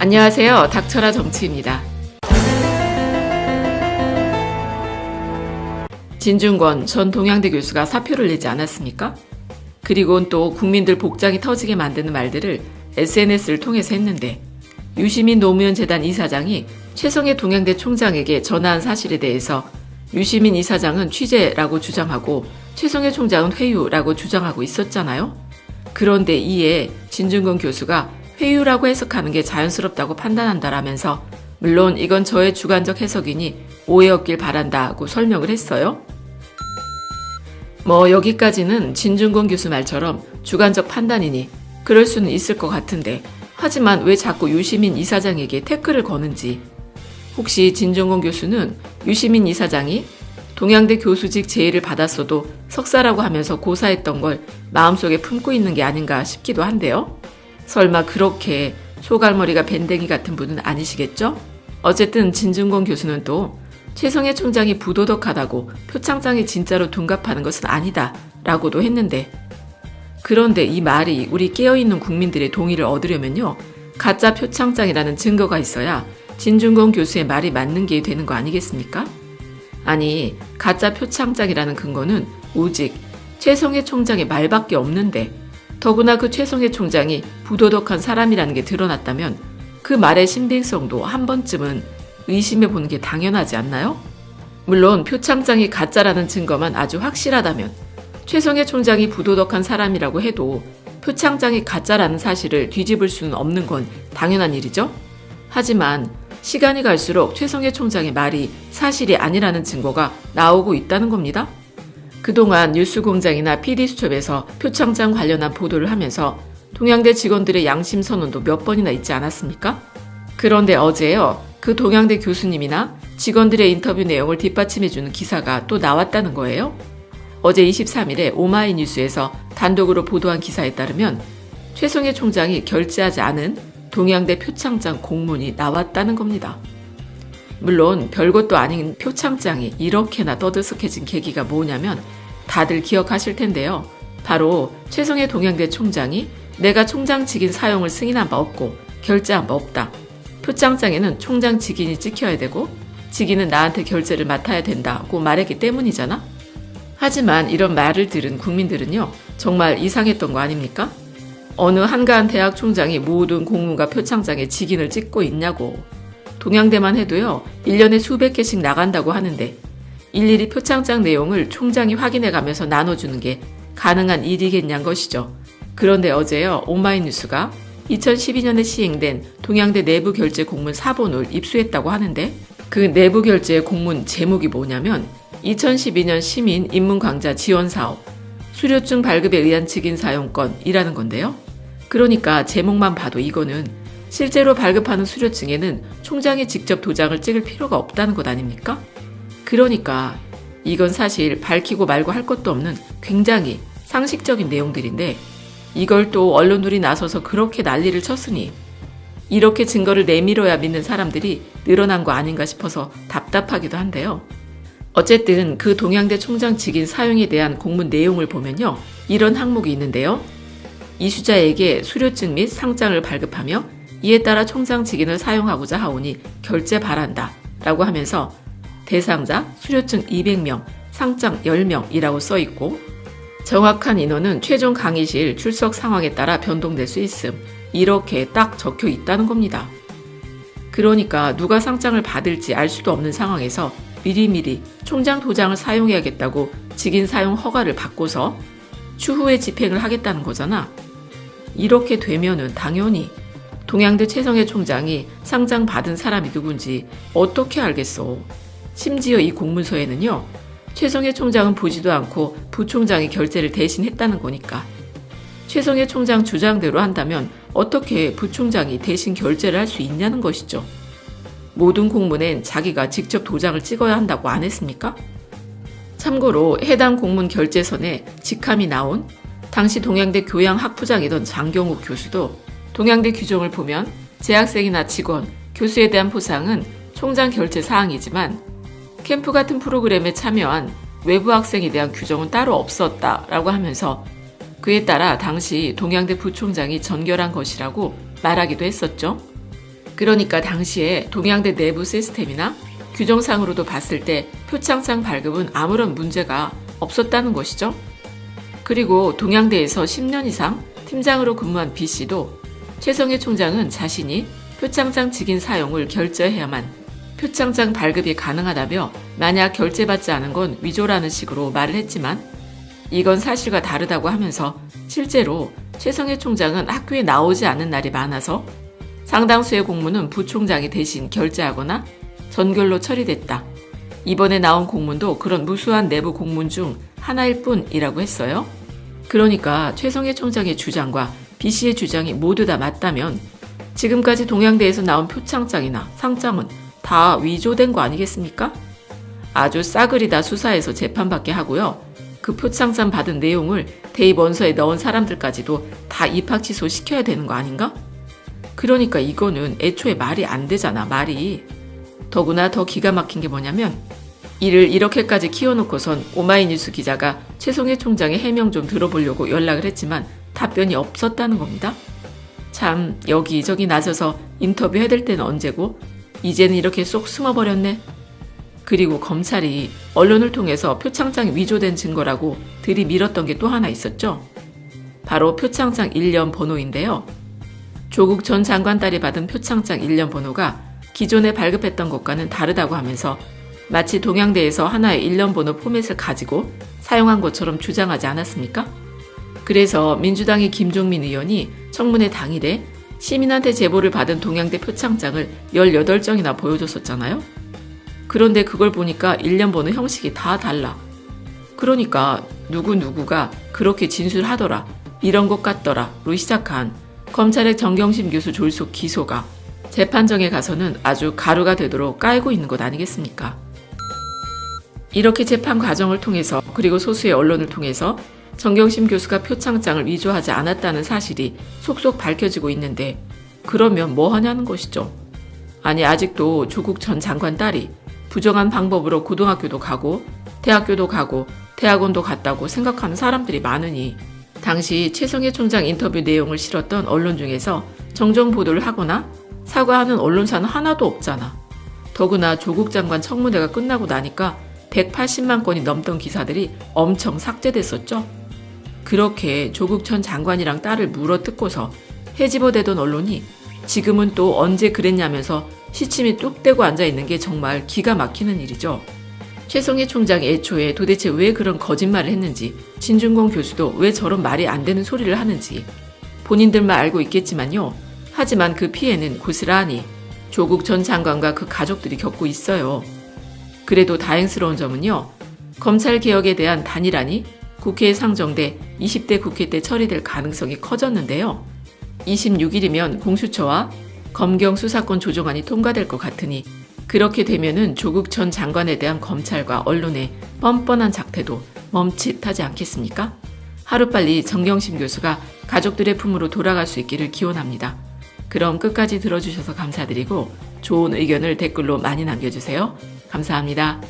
안녕하세요. 닥쳐라 정치입니다. 진중권 전 동양대 교수가 사표를 내지 않았습니까? 그리고 또 국민들 복장이 터지게 만드는 말들을 SNS를 통해서 했는데 유시민 노무현 재단 이사장이 최성해 동양대 총장에게 전화한 사실에 대해서 유시민 이사장은 취재라고 주장하고 최성해 총장은 회유라고 주장하고 있었잖아요. 그런데 이에 진중권 교수가 회유라고 해석하는 게 자연스럽다고 판단한다라면서 물론 이건 저의 주관적 해석이니 오해 없길 바란다고 설명을 했어요. 여기까지는 진중권 교수 말처럼 주관적 판단이니 그럴 수는 있을 것 같은데 하지만 왜 자꾸 유시민 이사장에게 태클을 거는지 혹시 진중권 교수는 유시민 이사장이 동양대 교수직 제의를 받았어도 석사라고 하면서 고사했던 걸 마음속에 품고 있는 게 아닌가 싶기도 한데요. 설마 그렇게 소갈머리가 밴댕이 같은 분은 아니시겠죠? 어쨌든 진중권 교수는 또 최성해 총장이 부도덕하다고 표창장이 진짜로 둔갑하는 것은 아니다 라고도 했는데 그런데 이 말이 우리 깨어있는 국민들의 동의를 얻으려면요. 가짜 표창장이라는 증거가 있어야 진중권 교수의 말이 맞는 게 되는 거 아니겠습니까? 아니 가짜 표창장이라는 근거는 오직 최성해 총장의 말밖에 없는데 더구나 그 최성해 총장이 부도덕한 사람이라는 게 드러났다면 그 말의 신빙성도 한 번쯤은 의심해보는 게 당연하지 않나요? 물론 표창장이 가짜라는 증거만 아주 확실하다면 최성해 총장이 부도덕한 사람이라고 해도 표창장이 가짜라는 사실을 뒤집을 수는 없는 건 당연한 일이죠. 하지만 시간이 갈수록 최성해 총장의 말이 사실이 아니라는 증거가 나오고 있다는 겁니다. 그동안 뉴스공장이나 PD수첩에서 표창장 관련한 보도를 하면서 동양대 직원들의 양심 선언도 몇 번이나 있지 않았습니까? 그런데 어제요. 그 동양대 교수님이나 직원들의 인터뷰 내용을 뒷받침해주는 기사가 또 나왔다는 거예요. 어제 23일에 오마이뉴스에서 단독으로 보도한 기사에 따르면 최성해 총장이 결제하지 않은 동양대 표창장 공문이 나왔다는 겁니다. 물론 별것도 아닌 표창장이 이렇게나 떠들썩해진 계기가 뭐냐면 다들 기억하실 텐데요. 바로 최성해 동양대 총장이 내가 총장 직인 사용을 승인한 바 없고 결제한 바 없다. 표창장에는 총장 직인이 찍혀야 되고 직인은 나한테 결제를 맡아야 된다고 말했기 때문이잖아. 하지만 이런 말을 들은 국민들은요. 정말 이상했던 거 아닙니까? 어느 한가한 대학 총장이 모든 공문과 표창장에 직인을 찍고 있냐고. 동양대만 해도요. 1년에 수백 개씩 나간다고 하는데 일일이 표창장 내용을 총장이 확인해가면서 나눠주는 게 가능한 일이겠냐는 것이죠. 그런데 어제요. 오마이뉴스가 2012년에 시행된 동양대 내부 결제 공문 사본을 입수했다고 하는데 그 내부 결제 공문 제목이 뭐냐면 2012년 시민 입문강좌 지원사업 수료증 발급에 의한 직인 사용권이라는 건데요. 그러니까 제목만 봐도 이거는 실제로 발급하는 수료증에는 총장이 직접 도장을 찍을 필요가 없다는 것 아닙니까? 그러니까 이건 사실 밝히고 말고 할 것도 없는 굉장히 상식적인 내용들인데 이걸 또 언론들이 나서서 그렇게 난리를 쳤으니 이렇게 증거를 내밀어야 믿는 사람들이 늘어난 거 아닌가 싶어서 답답하기도 한데요. 어쨌든 그 동양대 총장 직인 사용에 대한 공문 내용을 보면요. 이런 항목이 있는데요. 이수자에게 수료증 및 상장을 발급하며 이에 따라 총장 직인을 사용하고자 하오니 결제 바란다 라고 하면서 대상자 수료증 200명, 상장 10명이라고 써있고 정확한 인원은 최종 강의실 출석 상황에 따라 변동될 수 있음 이렇게 딱 적혀 있다는 겁니다. 그러니까 누가 상장을 받을지 알 수도 없는 상황에서 미리미리 총장 도장을 사용해야겠다고 직인 사용 허가를 받고서 추후에 집행을 하겠다는 거잖아. 이렇게 되면은 당연히 동양대 최성해 총장이 상장 받은 사람이 누군지 어떻게 알겠어. 심지어 이 공문서에는요. 최성해 총장은 보지도 않고 부총장이 결제를 대신 했다는 거니까. 최성해 총장 주장대로 한다면 어떻게 부총장이 대신 결제를 할 수 있냐는 것이죠. 모든 공문엔 자기가 직접 도장을 찍어야 한다고 안 했습니까? 참고로 해당 공문 결제선에 직함이 나온 당시 동양대 교양학부장이던 장경욱 교수도 동양대 규정을 보면 재학생이나 직원, 교수에 대한 보상은 총장 결제 사항이지만 캠프 같은 프로그램에 참여한 외부 학생에 대한 규정은 따로 없었다라고 하면서 그에 따라 당시 동양대 부총장이 전결한 것이라고 말하기도 했었죠. 그러니까 당시에 동양대 내부 시스템이나 규정상으로도 봤을 때 표창장 발급은 아무런 문제가 없었다는 것이죠. 그리고 동양대에서 10년 이상 팀장으로 근무한 B씨도 최성해 총장은 자신이 표창장 직인 사용을 결제해야만 표창장 발급이 가능하다며 만약 결제받지 않은 건 위조라는 식으로 말을 했지만 이건 사실과 다르다고 하면서 실제로 최성해 총장은 학교에 나오지 않는 날이 많아서 상당수의 공문은 부총장이 대신 결제하거나 전결로 처리됐다. 이번에 나온 공문도 그런 무수한 내부 공문 중 하나일 뿐이라고 했어요. 그러니까 최성해 총장의 주장과 B씨의 주장이 모두 다 맞다면 지금까지 동양대에서 나온 표창장이나 상장은 다 위조된 거 아니겠습니까? 아주 싸그리다 수사해서 재판받게 하고요. 그 표창장 받은 내용을 대입 원서에 넣은 사람들까지도 다 입학 취소시켜야 되는 거 아닌가? 그러니까 이거는 애초에 말이 안 되잖아, 말이. 더구나 더 기가 막힌 게 뭐냐면 이를 이렇게까지 키워놓고선 오마이뉴스 기자가 최성해 총장의 해명 좀 들어보려고 연락을 했지만 답변이 없었다는 겁니다. 참 여기저기 나서서 인터뷰 해댈 때는 언제고 이제는 이렇게 쏙 숨어버렸네. 그리고 검찰이 언론을 통해서 표창장이 위조된 증거라고 들이밀었던 게 또 하나 있었죠. 바로 표창장 일련 번호인데요. 조국 전 장관 딸이 받은 표창장 일련 번호가 기존에 발급했던 것과는 다르다고 하면서 마치 동양대에서 하나의 일련 번호 포맷을 가지고 사용한 것처럼 주장하지 않았습니까? 그래서 민주당의 김종민 의원이 청문회 당일에 시민한테 제보를 받은 동양대 표창장을 18장이나 보여줬었잖아요. 그런데 그걸 보니까 일련 번호 형식이 다 달라. 그러니까 누구누구가 그렇게 진술하더라, 이런 것 같더라로 시작한 검찰의 정경심 교수 졸속 기소가 재판정에 가서는 아주 가루가 되도록 깔고 있는 것 아니겠습니까? 이렇게 재판 과정을 통해서 그리고 소수의 언론을 통해서 정경심 교수가 표창장을 위조하지 않았다는 사실이 속속 밝혀지고 있는데 그러면 뭐 하냐는 것이죠. 아니 아직도 조국 전 장관 딸이 부정한 방법으로 고등학교도 가고 대학교도 가고 대학원도 갔다고 생각하는 사람들이 많으니 당시 최성해 총장 인터뷰 내용을 실었던 언론 중에서 정정 보도를 하거나 사과하는 언론사는 하나도 없잖아. 더구나 조국 장관 청문회가 끝나고 나니까 180만 건이 넘던 기사들이 엄청 삭제됐었죠. 그렇게 조국 전 장관이랑 딸을 물어뜯고서 헤집어대던 언론이 지금은 또 언제 그랬냐면서 시침이 뚝 떼고 앉아있는 게 정말 기가 막히는 일이죠. 최성해 총장이 애초에 도대체 왜 그런 거짓말을 했는지, 진중권 교수도 왜 저런 말이 안 되는 소리를 하는지 본인들만 알고 있겠지만요. 하지만 그 피해는 고스란히 조국 전 장관과 그 가족들이 겪고 있어요. 그래도 다행스러운 점은요. 검찰개혁에 대한 단일안이 국회에 상정돼 20대 국회 때 처리될 가능성이 커졌는데요. 26일이면 공수처와 검경 수사권 조정안이 통과될 것 같으니 그렇게 되면은 조국 전 장관에 대한 검찰과 언론의 뻔뻔한 작태도 멈칫하지 않겠습니까? 하루빨리 정경심 교수가 가족들의 품으로 돌아갈 수 있기를 기원합니다. 그럼 끝까지 들어주셔서 감사드리고 좋은 의견을 댓글로 많이 남겨주세요. 감사합니다.